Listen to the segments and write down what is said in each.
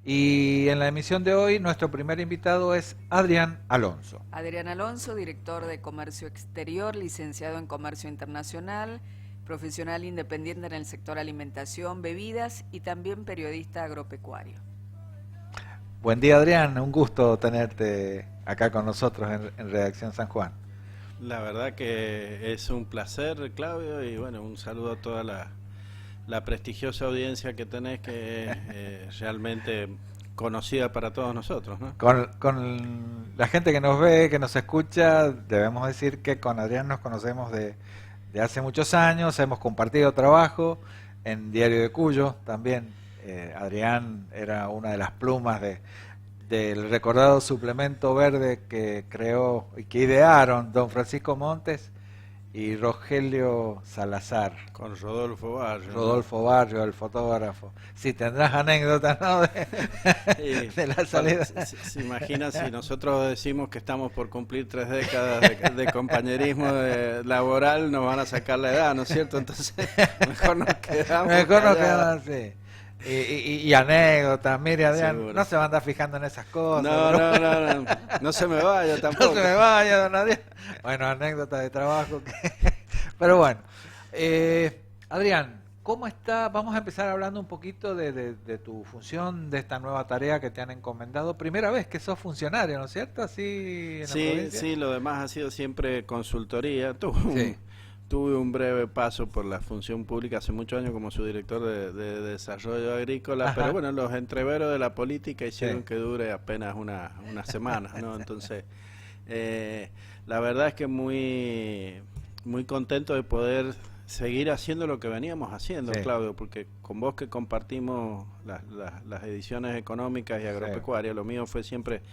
Y en la emisión de hoy nuestro primer invitado es Adrián Alonso. Adrián Alonso, director de Comercio Exterior, licenciado en Comercio Internacional, profesional independiente en el sector alimentación, bebidas y también periodista agropecuario. Buen día, Adrián, un gusto tenerte acá con nosotros en Redacción San Juan. La verdad que es un placer, Claudio, y bueno, un saludo a toda la prestigiosa audiencia que tenés, que es realmente conocida para todos nosotros, ¿no? Con la gente que nos ve, que nos escucha, debemos decir que con Adrián nos conocemos de hace muchos años, hemos compartido trabajo en Diario de Cuyo también. Adrián era una de las plumas del recordado suplemento verde que creó y que idearon don Francisco Montes y Rogelio Salazar. Con Rodolfo Barrio. Rodolfo Barrio, el fotógrafo. Si tendrás anécdotas, ¿no? De la salida. Se imagina si nosotros decimos que estamos por cumplir 3 décadas de compañerismo laboral, nos van a sacar la edad, ¿no es cierto? Entonces, mejor nos quedamos. Mejor nos quedamos así. Y anécdotas, mire, Adrián, Seguro. No se va a andar fijando en esas cosas. No se me vaya tampoco. No se me vaya, don Adrián. Bueno, anécdotas de trabajo. Pero bueno, Adrián, ¿cómo está? Vamos a empezar hablando un poquito de tu función, de esta nueva tarea que te han encomendado. Primera vez que sos funcionario, ¿no es cierto? Así en la provincia. Sí, lo demás ha sido siempre consultoría. Sí. Tuve un breve paso por la función pública hace muchos años como subdirector de desarrollo agrícola, Ajá. pero bueno, los entreveros de la política hicieron Sí. que dure apenas una semana, ¿no? Entonces, la verdad es que muy contento de poder seguir haciendo lo que veníamos haciendo, Sí. Claudio, porque con vos que compartimos las ediciones económicas y agropecuarias, lo mío fue siempre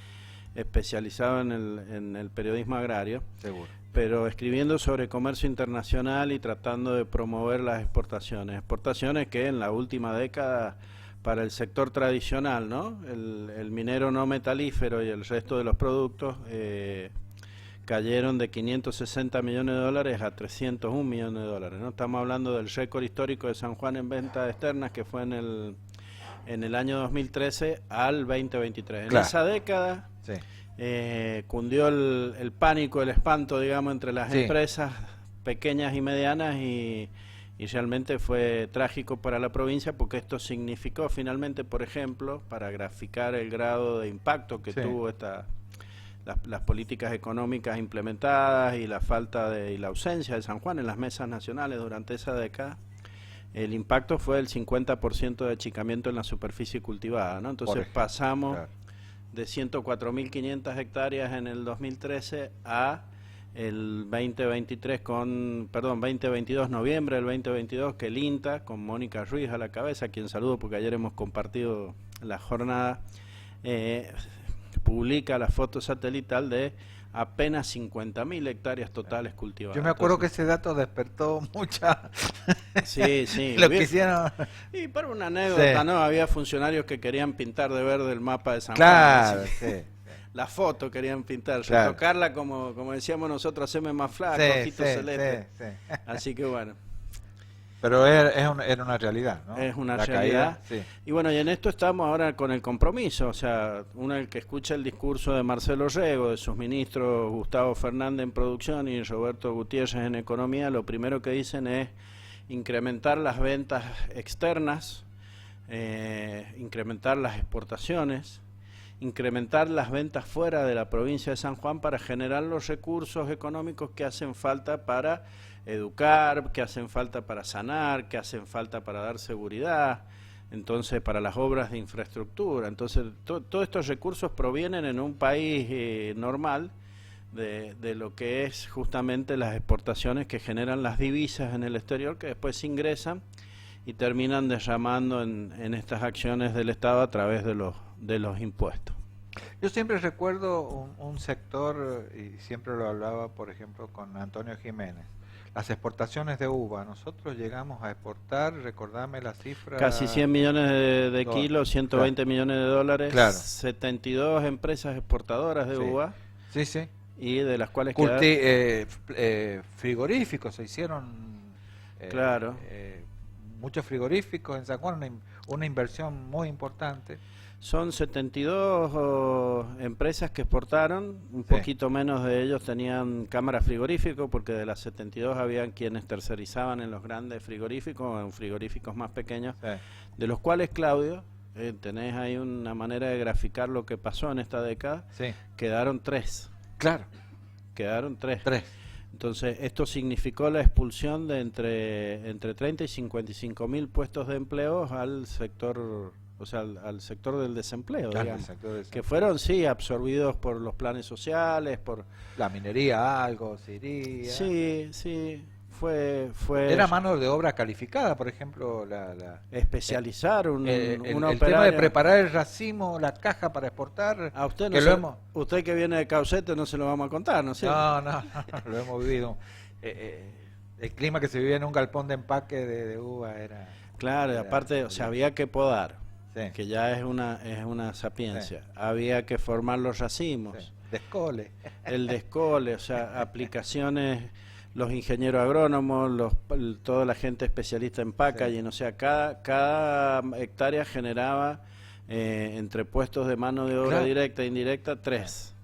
especializado en el periodismo agrario, Seguro. pero escribiendo sobre comercio internacional y tratando de promover las exportaciones que en la última década para el sector tradicional, ¿no? El minero no metalífero y el resto de los productos cayeron de 560 millones de dólares a 301 millones de dólares, ¿no? Estamos hablando del récord histórico de San Juan en ventas externas, que fue en el año 2013 al 2023. Claro. En esa década Sí. cundió el pánico, el espanto, digamos, entre las Sí. empresas pequeñas y medianas, y realmente fue trágico para la provincia, porque esto significó finalmente, por ejemplo, para graficar el grado de impacto que Sí. tuvo las políticas económicas implementadas y la falta y la ausencia de San Juan en las mesas nacionales durante esa década. El impacto fue el 50% de achicamiento en la superficie cultivada, ¿no? Entonces pasamos de 104.500 hectáreas en el 2013 a el 2022, noviembre del 2022, que el INTA, con Mónica Ruiz a la cabeza, a quien saludo porque ayer hemos compartido la jornada, publica la foto satelital de apenas 50.000 hectáreas totales cultivadas. Yo me acuerdo que ese dato despertó mucha... Sí. Lo quisieron... Y para una anécdota, Sí. ¿no? Había funcionarios que querían pintar de verde el mapa de San Claro, Juan. sí. La foto querían pintar, Claro. tocarla como decíamos nosotros, hacerme más flaco, Sí, ojitos celestes. sí. Así que bueno, Pero era una realidad, ¿no? es una La realidad. caída, sí. Y bueno, y en esto estamos ahora con el compromiso, o sea, uno el que escucha el discurso de Marcelo Rego, de sus ministros Gustavo Fernández en producción y Roberto Gutiérrez en economía, lo primero que dicen es incrementar las ventas externas, incrementar las exportaciones, incrementar las ventas fuera de la provincia de San Juan para generar los recursos económicos que hacen falta para educar, que hacen falta para sanar, que hacen falta para dar seguridad, entonces para las obras de infraestructura. Entonces todos estos recursos provienen en un país normal de lo que es justamente las exportaciones que generan las divisas en el exterior, que después ingresan y terminan derramando en estas acciones del Estado a través de los impuestos. Yo siempre recuerdo un sector, y siempre lo hablaba, por ejemplo, con Antonio Jiménez, las exportaciones de uva. Nosotros llegamos a exportar, recordame la cifra... Casi 100 millones de kilos, 120 millones de dólares, Claro. 72 empresas exportadoras de uva, Sí. y de las cuales frigoríficos se hicieron... Claro. Muchos frigoríficos en San Juan, una inversión muy importante. Son 72 empresas que exportaron, un Sí. poquito menos de ellos tenían cámaras frigoríficas, porque de las 72 habían quienes tercerizaban en los grandes frigoríficos o en frigoríficos más pequeños, Sí. de los cuales, Claudio, tenés ahí una manera de graficar lo que pasó en esta década, Sí. quedaron 3. Claro. Quedaron 3. 3. Entonces, esto significó la expulsión de entre 30 y 55 mil puestos de empleo al sector, o sea, al sector del desempleo, Claro, digamos, el sector de que fueron, sí, absorbidos por los planes sociales, por... la minería, algo, se iría. Sí, sí, fue Era mano de obra calificada, por ejemplo, especializar un el tema de operario. preparar el racimo, la caja para exportar. A usted, que usted que viene de Caucete no se lo vamos a contar, ¿no es cierto? No, lo hemos vivido. El clima que se vivía en un galpón de empaque de uva era... Claro, y era- aparte, o sea, había que podar, Sí, que ya es una sapiencia. Había que formar los racimos. sí. Descole. El descole, o sea, aplicaciones, los ingenieros agrónomos, toda la gente especialista en packaging, o sea, cada hectárea generaba entre puestos de mano de obra Claro. directa e indirecta 3.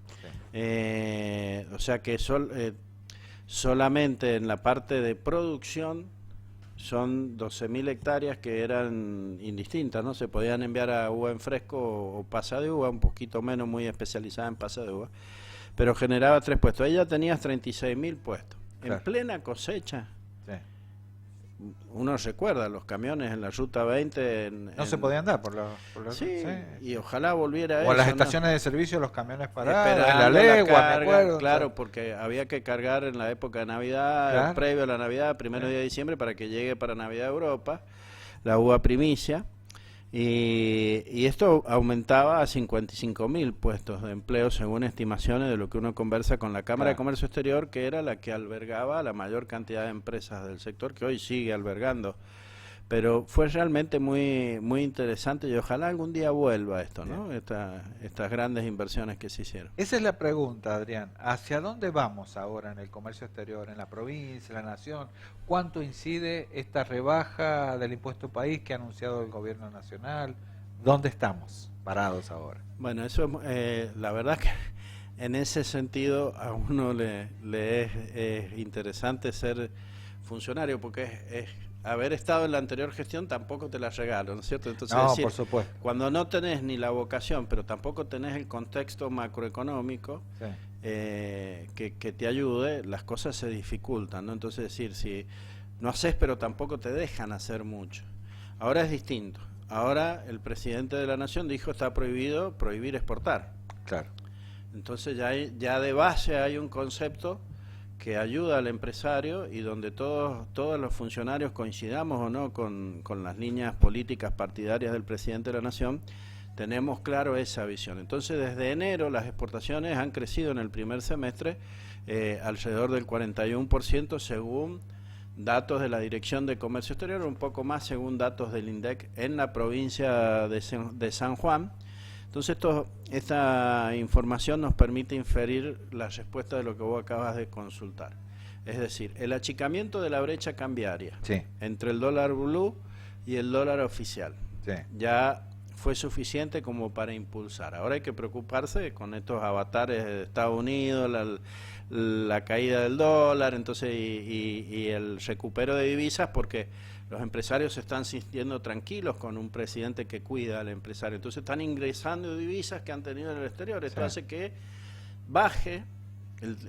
Sí. O sea que solamente en la parte de producción son 12.000 hectáreas que eran indistintas, ¿no? Se podían enviar a uva en fresco o pasa de uva, un poquito menos, muy especializada en pasa de uva, pero generaba 3 puestos. Ahí ya tenías 36.000 puestos. Claro. En plena cosecha, Sí. uno recuerda los camiones en la ruta 20. No se podían dar por los Sí, y ojalá volviera a O eso. en las ¿no? estaciones de servicio los camiones parados, en Esperando la legua, carga, me acuerdo. claro, porque había que cargar en la época de Navidad, Claro. previo a la Navidad, primero Sí. día de diciembre, para que llegue para Navidad a Europa, la uva primicia, y esto aumentaba a 55.000 puestos de empleo según estimaciones de lo que uno conversa con la Cámara de Claro. Comercio Exterior, que era la que albergaba la mayor cantidad de empresas del sector, que hoy sigue albergando. Pero fue realmente muy muy interesante y ojalá algún día vuelva esto, ¿no? Estas grandes inversiones que se hicieron. Esa es la pregunta, Adrián. ¿Hacia dónde vamos ahora en el comercio exterior, en la provincia, en la nación? ¿Cuánto incide esta rebaja del impuesto país que ha anunciado el gobierno nacional? ¿Dónde estamos parados ahora? Bueno, eso la verdad que en ese sentido a uno le es interesante ser funcionario, porque es haber estado en la anterior gestión tampoco te la regalo, ¿no es cierto? Entonces, No, decir, por supuesto. cuando no tenés ni la vocación, pero tampoco tenés el contexto macroeconómico Sí. que te ayude, las cosas se dificultan, ¿no? Entonces, decir, si no haces, pero tampoco te dejan hacer mucho. Ahora es distinto. Ahora el presidente de la Nación dijo está prohibido prohibir exportar. Claro. Entonces ya de base hay un concepto que ayuda al empresario y donde todos los funcionarios coincidamos o no con las líneas políticas partidarias del presidente de la Nación, tenemos claro esa visión. Entonces desde enero las exportaciones han crecido en el primer semestre alrededor del 41% según datos de la Dirección de Comercio Exterior, un poco más según datos del INDEC en la provincia de San Juan. Entonces esta información nos permite inferir la respuesta de lo que vos acabas de consultar. Es decir, el achicamiento de la brecha cambiaria Sí. entre el dólar blue y el dólar oficial Sí. ya fue suficiente como para impulsar. Ahora hay que preocuparse con estos avatares de Estados Unidos, la caída del dólar, entonces y el recupero de divisas, porque los empresarios se están sintiendo tranquilos con un presidente que cuida al empresario. Entonces están ingresando divisas que han tenido en el exterior. Esto Sí. hace que baje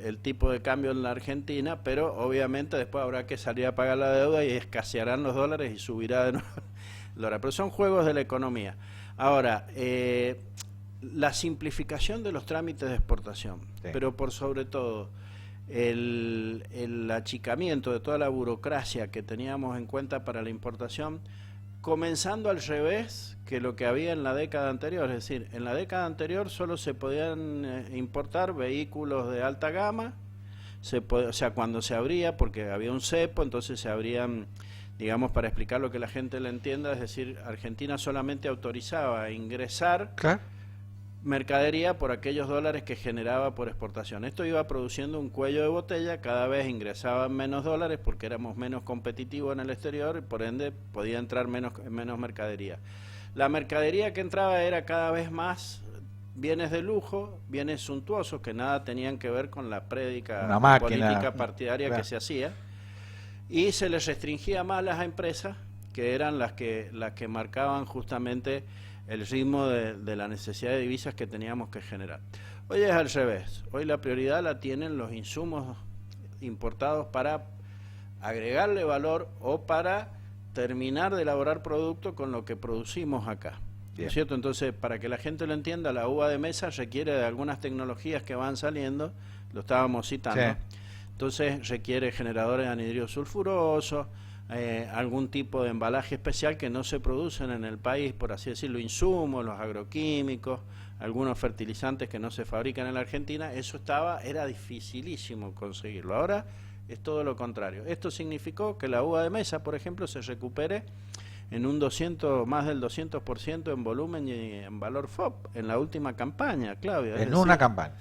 el tipo de cambio en la Argentina, pero obviamente después habrá que salir a pagar la deuda y escasearán los dólares y subirá de nuevo el dólar. Pero son juegos de la economía. Ahora, la simplificación de los trámites de exportación, Sí. pero por sobre todo el achicamiento de toda la burocracia que teníamos en cuenta para la importación, comenzando al revés que lo que había en la década anterior. Es decir, en la década anterior solo se podían importar vehículos de alta gama, o sea, cuando se abría, porque había un cepo, entonces se abrían, digamos, para explicar lo que la gente le entienda, es decir, Argentina solamente autorizaba ingresar Claro. mercadería por aquellos dólares que generaba por exportación. Esto iba produciendo un cuello de botella, cada vez ingresaban menos dólares porque éramos menos competitivos en el exterior y por ende podía entrar menos mercadería. la mercadería que entraba era cada vez más bienes de lujo, bienes suntuosos que nada tenían que ver con la prédica política partidaria que se hacía, y se les restringía más a las empresas, que eran las que marcaban justamente el ritmo de la necesidad de divisas que teníamos que generar. Hoy es al revés, hoy la prioridad la tienen los insumos importados para agregarle valor o para terminar de elaborar producto con lo que producimos acá. ¿No es cierto? Entonces, para que la gente lo entienda, la uva de mesa requiere de algunas tecnologías que van saliendo, lo estábamos citando. Sí. Entonces, requiere generadores de anhidro sulfuroso, algún tipo de embalaje especial que no se producen en el país, por así decirlo, insumos, los agroquímicos, algunos fertilizantes que no se fabrican en la Argentina. Eso era dificilísimo conseguirlo. Ahora es todo lo contrario. Esto significó que la uva de mesa, por ejemplo, se recupere en un más del 200% en volumen y en valor FOB en la última campaña, Claudio. En una campaña.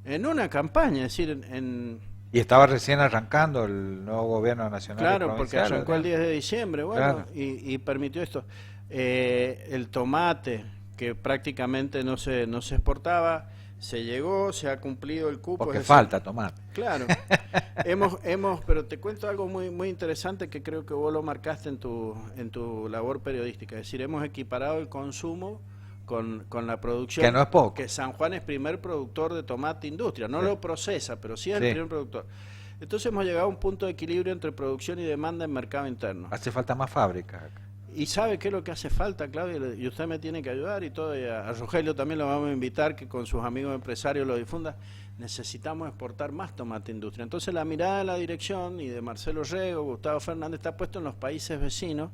En una campaña, es decir, y estaba recién arrancando el nuevo gobierno nacional. Claro, porque arrancó el 10 de diciembre, bueno, claro. y permitió esto. El tomate, que prácticamente no se exportaba, se llegó, se ha cumplido el cupo. Porque falta tomate. Claro. Pero te cuento algo muy interesante que creo que vos lo marcaste en tu labor periodística. Es decir, hemos equiparado el consumo con la producción. Que no es poco. Que San Juan es primer productor de tomate industria. No lo procesa, pero sí es el primer productor. Entonces hemos llegado a un punto de equilibrio entre producción y demanda en mercado interno. Hace falta más fábricas acá. ¿Y sabe qué es lo que hace falta, Claudio? Y usted me tiene que ayudar y todo. Y a Rogelio también lo vamos a invitar, que con sus amigos empresarios lo difunda. Necesitamos exportar más tomate industria. Entonces la mirada de la dirección y de Marcelo Rego, Gustavo Fernández, está puesto en los países vecinos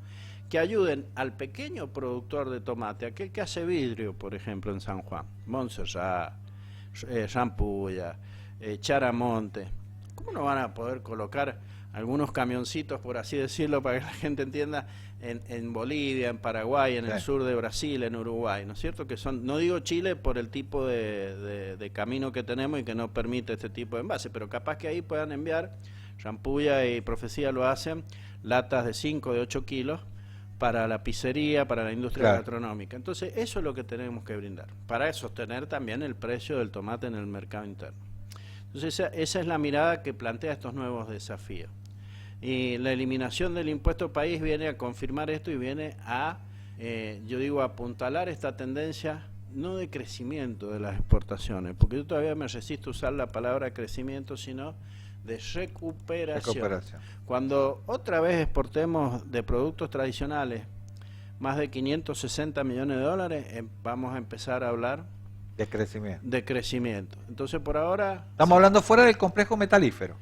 que ayuden al pequeño productor de tomate, aquel que hace vidrio, por ejemplo, en San Juan, Montserrat, Rampulla, Charamonte. ¿Cómo no van a poder colocar algunos camioncitos, por así decirlo, para que la gente entienda, en Bolivia, en Paraguay, en el sur de Brasil, en Uruguay, ¿no es cierto? Que son, no digo Chile por el tipo de camino que tenemos y que no permite este tipo de envase, pero capaz que ahí puedan enviar, Rampulla y Profecía lo hacen, latas de 5, de 8 kilos, para la pizzería, para la industria gastronómica. Entonces, eso es lo que tenemos que brindar, para sostener también el precio del tomate en el mercado interno. Entonces, esa es la mirada que plantea estos nuevos desafíos. Y la eliminación del impuesto país viene a confirmar esto y viene a, yo digo, apuntalar esta tendencia, no de crecimiento de las exportaciones, porque yo todavía me resisto a usar la palabra crecimiento, sino de recuperación. Cuando otra vez exportemos de productos tradicionales más de 560 millones de dólares, vamos a empezar a hablar de crecimiento. De crecimiento. Entonces, por ahora... Estamos hablando fuera del complejo metalífero.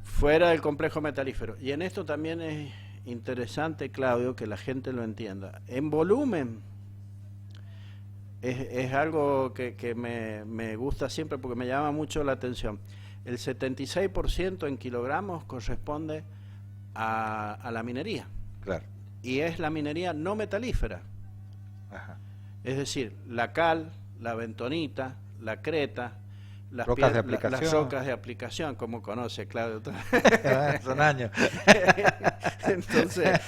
Fuera del complejo metalífero. Y en esto también es interesante, Claudio, que la gente lo entienda. En volumen, es algo que me gusta siempre porque me llama mucho la atención. El 76% en kilogramos corresponde a la minería. Claro. Y es la minería no metalífera. Ajá. Es decir, la cal, la bentonita, la creta, las rocas de aplicación, como conoce Claudio. Son años. Entonces,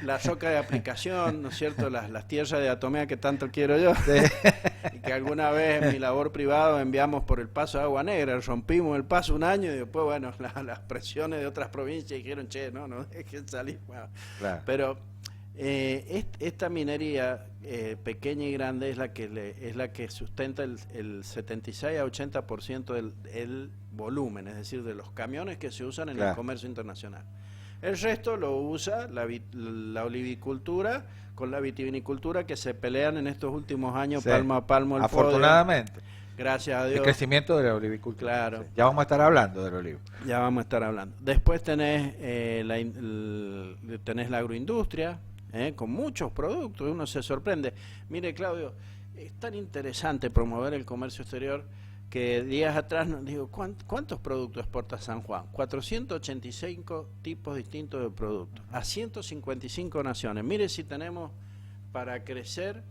la roca de aplicación, ¿no es cierto? Las tierras de atomea que tanto quiero yo, sí. Y que alguna vez en mi labor privada enviamos por el paso de Agua Negra, rompimos el paso un año y después, bueno, las presiones de otras provincias dijeron, che, no dejen salir. Bueno, claro. Pero esta minería pequeña y grande es la que sustenta el 76 a 80% del volumen, es decir, de los camiones que se usan en el comercio internacional. El resto lo usa la olivicultura con la vitivinicultura, que se pelean en estos últimos años palmo a palmo el afortunadamente podio. Gracias a Dios. El crecimiento de la olivicultura. Claro. Sí. Ya vamos a estar hablando del olivo. Ya vamos a estar hablando. Después tenés la agroindustria, con muchos productos, uno se sorprende. Mire, Claudio, es tan interesante promover el comercio exterior que días atrás nos digo, ¿cuántos productos exporta San Juan? 485 tipos distintos de productos, a 155 naciones. Mire si tenemos para crecer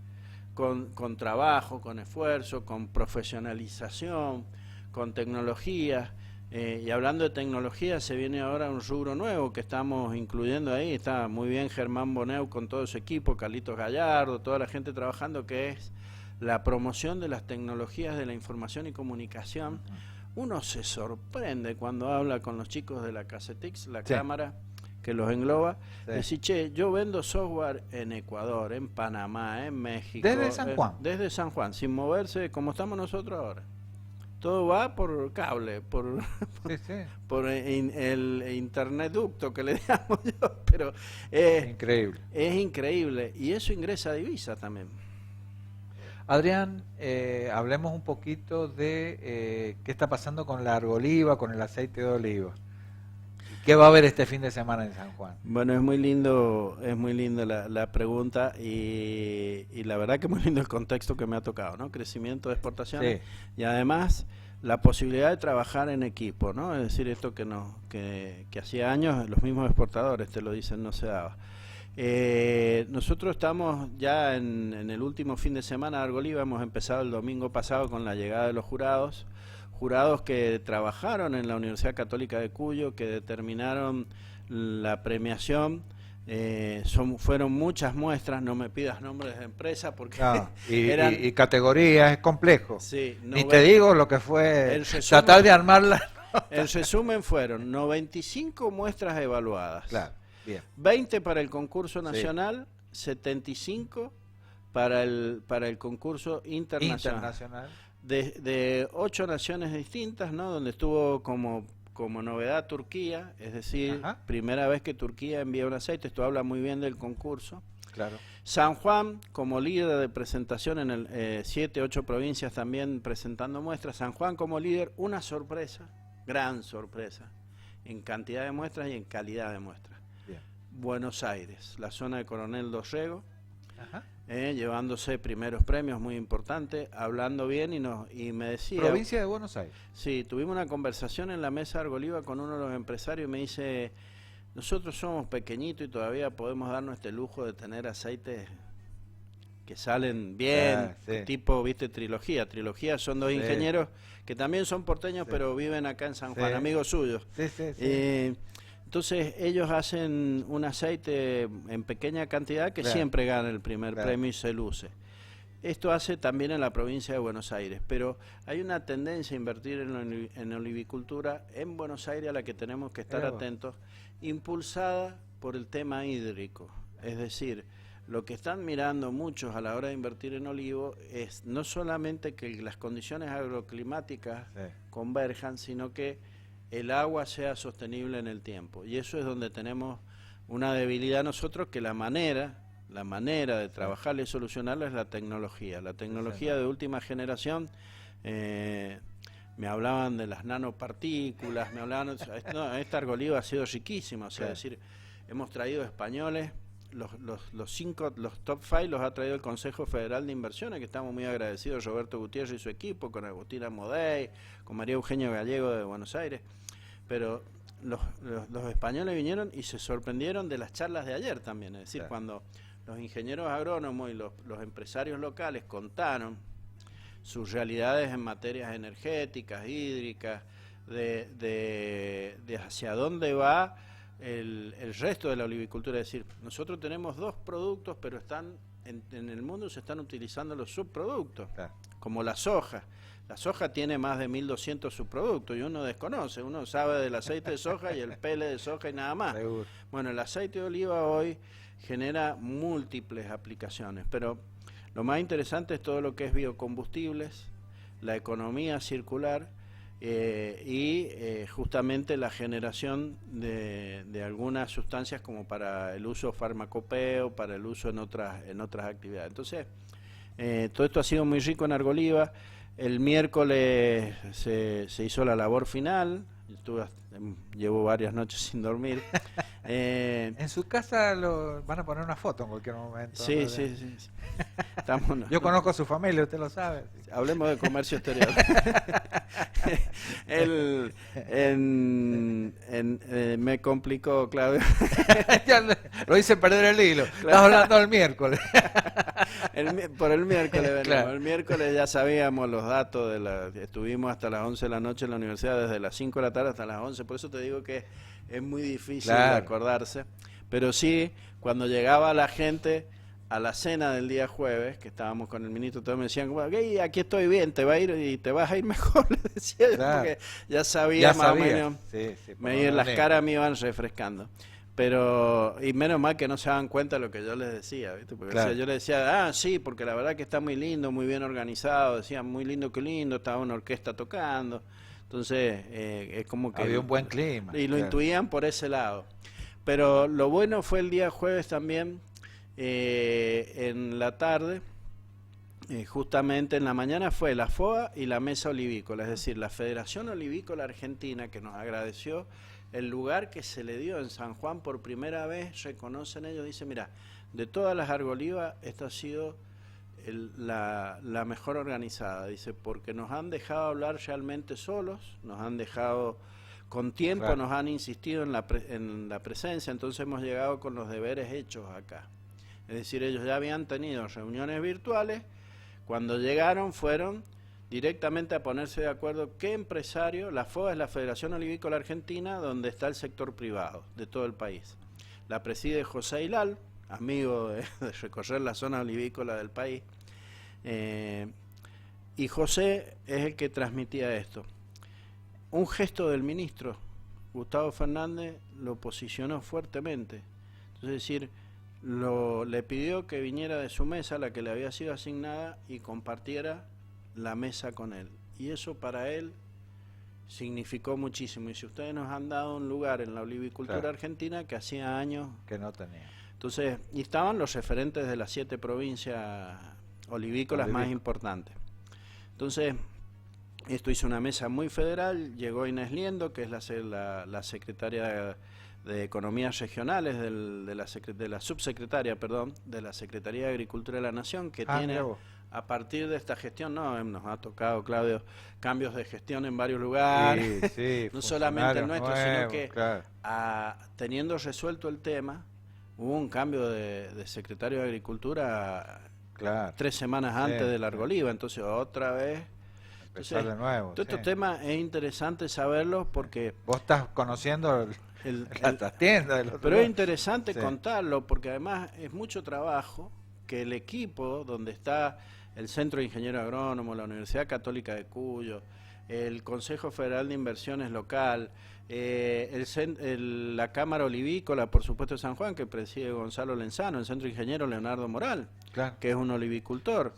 con trabajo, con esfuerzo, con profesionalización, con tecnología. Y hablando de tecnología, se viene ahora un rubro nuevo que estamos incluyendo ahí. Está muy bien Germán Boneu con todo su equipo, Carlitos Gallardo, toda la gente trabajando, que es la promoción de las tecnologías de la información y comunicación. Uno se sorprende cuando habla con los chicos de la Casetix, la cámara que los engloba. Decir, che, yo vendo software en Ecuador, en Panamá, en México. Desde San Juan. Desde San Juan, sin moverse como estamos nosotros ahora. Todo va por cable, por el internet ducto que le llamo yo, pero increíble. Es increíble, y eso ingresa a divisa también. Adrián, hablemos un poquito de qué está pasando con la argoliva, con el aceite de oliva. ¿Qué va a haber este fin de semana en San Juan? Bueno, es muy lindo la pregunta y la verdad que es muy lindo el contexto que me ha tocado, ¿no? Crecimiento de exportaciones y además la posibilidad de trabajar en equipo, ¿no? Es decir, esto que hacía años los mismos exportadores te lo dicen, no se daba. Nosotros estamos ya en el último fin de semana de Argoliva, hemos empezado el domingo pasado con la llegada de los jurados que trabajaron en la Universidad Católica de Cuyo, que determinaron la premiación. Fueron muchas muestras, no me pidas nombres de empresa porque y categorías, es complejo. Sí, ni te digo lo que fue tratar de armarla. En resumen fueron 95 muestras evaluadas, claro, bien. 20 para el concurso nacional, 75 para el concurso internacional. De 8 naciones distintas, ¿no? Donde estuvo como novedad Turquía, es decir, primera vez que Turquía envía un aceite. Esto habla muy bien del concurso. Claro. San Juan como líder de presentación en el 7, 8 provincias también presentando muestras. San Juan como líder, una sorpresa, gran sorpresa, en cantidad de muestras y en calidad de muestras. Bien. Buenos Aires, la zona de Coronel Dorrego. Llevándose primeros premios muy importantes, hablando bien y me decía... Provincia de Buenos Aires. Sí, tuvimos una conversación en la mesa de Argoliva con uno de los empresarios y me dice, nosotros somos pequeñitos y todavía podemos darnos este lujo de tener aceites que salen bien, tipo, viste, Trilogía. Trilogía son dos ingenieros que también son porteños, pero viven acá en San Juan, amigos suyos. Entonces ellos hacen un aceite en pequeña cantidad que siempre gana el primer premio y se luce. Esto hace también en la provincia de Buenos Aires, pero hay una tendencia a invertir en olivicultura en Buenos Aires a la que tenemos que estar atentos, impulsada por el tema hídrico. Es decir, lo que están mirando muchos a la hora de invertir en olivo es no solamente que las condiciones agroclimáticas converjan, sino que el agua sea sostenible en el tiempo. Y eso es donde tenemos una debilidad nosotros, que la manera de trabajarla y solucionarla es la tecnología. La tecnología de última generación, me hablaban de las nanopartículas, me hablaban... esta argoliva ha sido riquísima, o sea, es decir, hemos traído españoles, los top 5 los ha traído el Consejo Federal de Inversiones, que estamos muy agradecidos, Roberto Gutiérrez y su equipo, con Agustina Modey, con María Eugenia Gallego de Buenos Aires, pero los españoles vinieron y se sorprendieron de las charlas de ayer también, es decir, cuando los ingenieros agrónomos y los empresarios locales contaron sus realidades en materias energéticas, hídricas, de hacia dónde va el resto de la olivicultura. Es decir, nosotros tenemos 2 productos, pero están en el mundo se están utilizando los subproductos, como la soja. La soja tiene más de 1200 subproductos y uno desconoce, uno sabe del aceite de soja y el pele de soja y nada más. Seguro. Bueno, el aceite de oliva hoy genera múltiples aplicaciones, pero lo más interesante es todo lo que es biocombustibles, la economía circular, y justamente la generación de algunas sustancias como para el uso farmacopeo, para el uso en otras actividades. Entonces, todo esto ha sido muy rico en Argoliva. El miércoles se hizo la labor final, estuve llevo varias noches sin dormir. En su casa van a poner una foto en cualquier momento. Sí, ¿no? sí, sí. Yo conozco a su familia, usted lo sabe. Hablemos de comercio exterior. Me complicó, Claudio. Ya lo hice perder el hilo. Estamos hablando del miércoles. Por el miércoles venimos. Claro. El miércoles ya sabíamos los datos. Estuvimos hasta las 11 de la noche en la universidad, desde las 5 de la tarde hasta las 11. Por eso te digo que es muy difícil de acordarse. Pero sí, cuando llegaba la gente a la cena del día jueves, que estábamos con el ministro, todos me decían, okay, aquí estoy bien, te vas a ir mejor, le decía yo, porque ya sabía más o menos, las caras me iban refrescando. Pero, y menos mal que no se daban cuenta de lo que yo les decía, ¿viste? Porque yo les decía, sí, porque la verdad que está muy lindo, muy bien organizado, decían, muy lindo, qué lindo, estaba una orquesta tocando, entonces es como que... Había un buen clima. Y lo intuían por ese lado. Pero lo bueno fue el día jueves también, en la tarde, justamente en la mañana fue la FOA y la Mesa Olivícola, es decir, la Federación Olivícola Argentina, que nos agradeció el lugar que se le dio en San Juan por primera vez, reconocen ellos, dice, mira, de todas las argolivas, esta ha sido la mejor organizada, dice, porque nos han dejado hablar realmente solos, nos han dejado con tiempo, nos han insistido en la presencia, entonces hemos llegado con los deberes hechos acá. Es decir, ellos ya habían tenido reuniones virtuales, cuando llegaron fueron directamente a ponerse de acuerdo qué empresario, la FOA es la Federación Olivícola Argentina, donde está el sector privado de todo el país. La preside José Hilal, amigo de recorrer la zona olivícola del país, y José es el que transmitía esto. Un gesto del ministro, Gustavo Fernández, lo posicionó fuertemente. Entonces, es decir, le pidió que viniera de su mesa, la que le había sido asignada, y compartiera la mesa con él. Y eso para él significó muchísimo. Y si ustedes nos han dado un lugar en la olivicultura argentina que hacía años que no tenía. Entonces, y estaban los referentes de las 7 provincias olivícolas más importantes. Entonces, esto hizo una mesa muy federal, llegó Inés Liendo, que es la secretaria de Economías Regionales, de la subsecretaria, perdón, de la Secretaría de Agricultura de la Nación, que tiene, a partir de esta gestión, nos ha tocado, Claudio, cambios de gestión en varios lugares, no solamente el nuestro, sino que teniendo resuelto el tema, hubo un cambio de secretario de Agricultura 3 semanas antes de la argoliva, entonces otra vez... Empezar de nuevo. Todos estos temas es interesante saberlos porque... Vos estás conociendo las tiendas. Pero es interesante contarlo porque además es mucho trabajo que el equipo donde está el Centro de Ingeniero Agrónomo, la Universidad Católica de Cuyo, el Consejo Federal de Inversiones Local, la Cámara Olivícola, por supuesto de San Juan, que preside Gonzalo Lenzano, el Centro de Ingeniero Leonardo Moral, que es un olivicultor.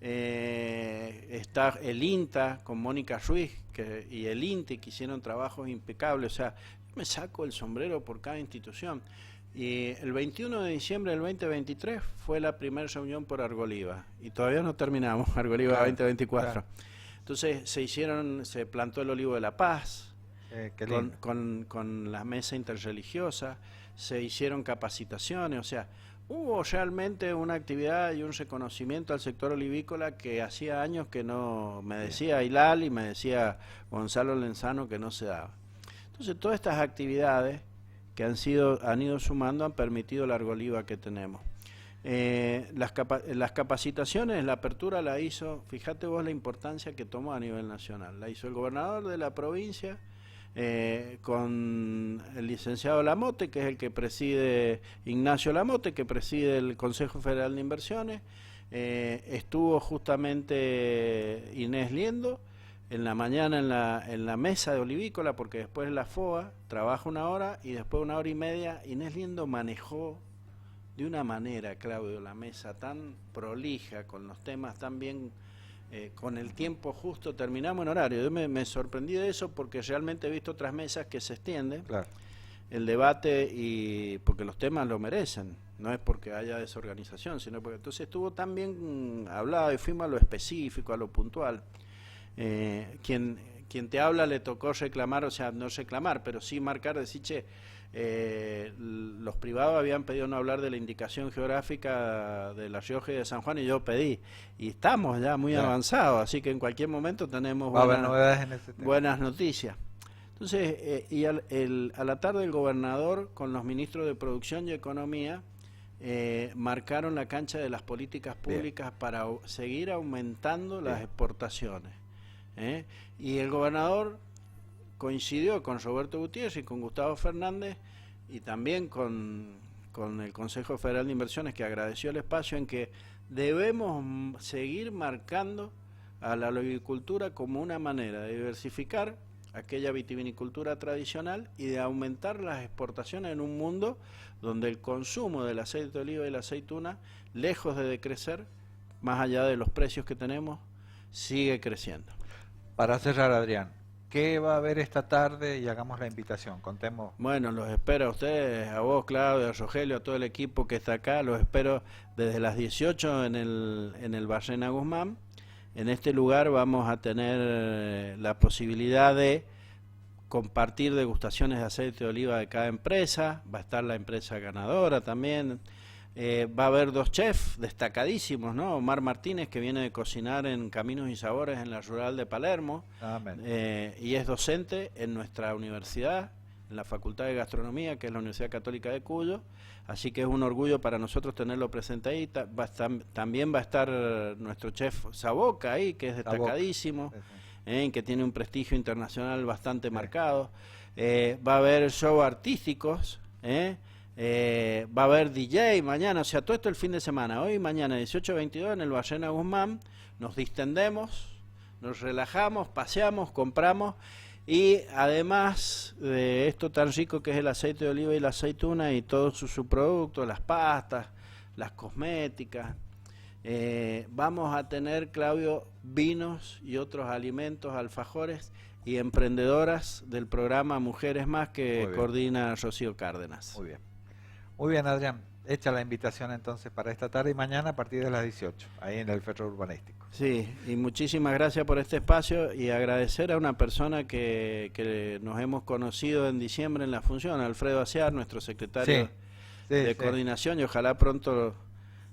Está el INTA con Mónica Ruiz y el INTI, que hicieron trabajos impecables. O sea, yo me saco el sombrero por cada institución. Y el 21 de diciembre del 2023 fue la primera reunión por Argoliva y todavía no terminamos Argoliva 2024. Entonces se plantó el Olivo de la Paz con la mesa interreligiosa, se hicieron capacitaciones, o sea, hubo realmente una actividad y un reconocimiento al sector olivícola que hacía años que no, me decía Hilal y me decía Gonzalo Lenzano, que no se daba. Entonces todas estas actividades que han ido sumando han permitido la argoliva que tenemos. Las capacitaciones, la apertura la hizo, fíjate vos la importancia que tomó a nivel nacional, la hizo el gobernador de la provincia, con el licenciado Lamote, que es el que preside, Ignacio Lamote, que preside el Consejo Federal de Inversiones, estuvo justamente Inés Liendo en la mañana en la mesa de olivícola, porque después la FOA trabaja 1 hora y después 1 hora y media. Inés Liendo manejó de una manera, Claudio, la mesa tan prolija, con los temas tan bien, con el tiempo justo, terminamos en horario. Yo me sorprendí de eso porque realmente he visto otras mesas que se extienden el debate, y porque los temas lo merecen, no es porque haya desorganización, sino porque entonces estuvo tan bien hablado y fuimos a lo específico, a lo puntual. Quien quien te habla le tocó reclamar, o sea, no reclamar, pero sí marcar, decir, che, los privados habían pedido no hablar de la indicación geográfica de La Rioja y de San Juan, y yo pedí, y estamos ya muy avanzados, así que en cualquier momento tenemos novedades en ese tema. Buenas noticias. Entonces, a la tarde el gobernador con los ministros de Producción y Economía marcaron la cancha de las políticas públicas para seguir aumentando las exportaciones. Y el gobernador coincidió con Roberto Gutiérrez y con Gustavo Fernández y también con el Consejo Federal de Inversiones, que agradeció el espacio, en que debemos seguir marcando a la agricultura como una manera de diversificar aquella vitivinicultura tradicional y de aumentar las exportaciones en un mundo donde el consumo del aceite de oliva y la aceituna, lejos de decrecer, más allá de los precios que tenemos, sigue creciendo. Para cerrar, Adrián, ¿qué va a haber esta tarde? Y hagamos la invitación, contemos. Bueno, los espero a ustedes, a vos, Claudio, a Rogelio, a todo el equipo que está acá, los espero desde las 18 en el Barrena Guzmán. En este lugar vamos a tener la posibilidad de compartir degustaciones de aceite de oliva de cada empresa, va a estar la empresa ganadora también, va a haber 2 chefs destacadísimos, ¿no? Omar Martínez, que viene de cocinar en Caminos y Sabores en la Rural de Palermo, y es docente en nuestra universidad, en la Facultad de Gastronomía, que es la Universidad Católica de Cuyo, así que es un orgullo para nosotros tenerlo presente ahí. También va a estar nuestro chef Saboca ahí, que es destacadísimo, que tiene un prestigio internacional bastante marcado. Va a haber shows artísticos, va a haber DJ mañana, o sea, todo esto el fin de semana, hoy y mañana, 18-22 en el Barrena Guzmán, nos distendemos, nos relajamos, paseamos, compramos. Y además de esto tan rico que es el aceite de oliva y la aceituna y todos sus subproductos, las pastas, las cosméticas, vamos a tener, Claudio, vinos y otros alimentos, alfajores y emprendedoras del programa Mujeres Más, que coordina Rocío Cárdenas. Muy bien, Adrián. Hecha la invitación entonces para esta tarde y mañana a partir de las 18, ahí en el Ferro Urbanístico. Sí, y muchísimas gracias por este espacio y agradecer a una persona que nos hemos conocido en diciembre en la función, Alfredo Aciar, nuestro secretario de coordinación, y ojalá pronto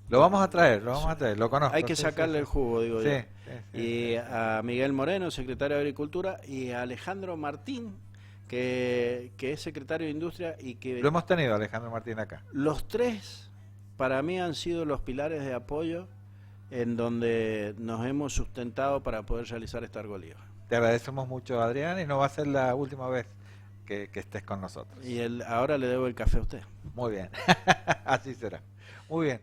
lo vamos a traer, lo conozco. Hay que sacarle el jugo, digo yo. Sí, y a Miguel Moreno, secretario de Agricultura, y a Alejandro Martín, que es secretario de Industria y que... Lo hemos tenido, Alejandro Martín, acá. Los tres, para mí, han sido los pilares de apoyo en donde nos hemos sustentado para poder realizar esta argoliva. Te agradecemos mucho, Adrián, y no va a ser la última vez que estés con nosotros. Y ahora le debo el café a usted. Muy bien, así será. Muy bien.